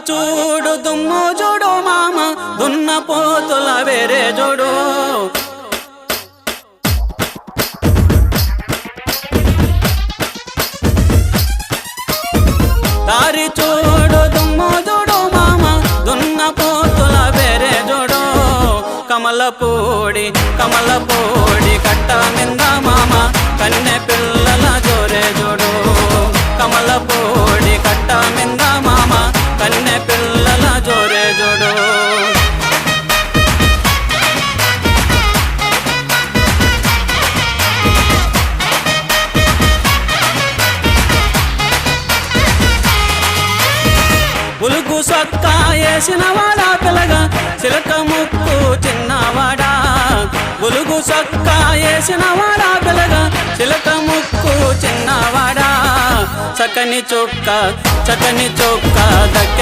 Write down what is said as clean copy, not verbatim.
చూడు దుమ్ము చూడు మామ దున్న పోతుల వేరే చూడు దారి చూడు దుమ్ము చూడు మామ దున్న పోతుల వేరే చూడు కమలపూడి కట్ట మింద మామ కన్నె పిల్లల జోరే చూడు కమలపూడి కట్ట మింద మామ కన్నె పిల్లల జోరే చూడు ఉలుగు సొక్కా వేసిన వాడా పిల్లగా చిలక ముక్కు చిన్నవాడా ఉలుగు సొక్కా వేసిన వాడా పిల్లగా చిలక ముక్కు చిన్నవాడా చక్కని చొక్క దక్క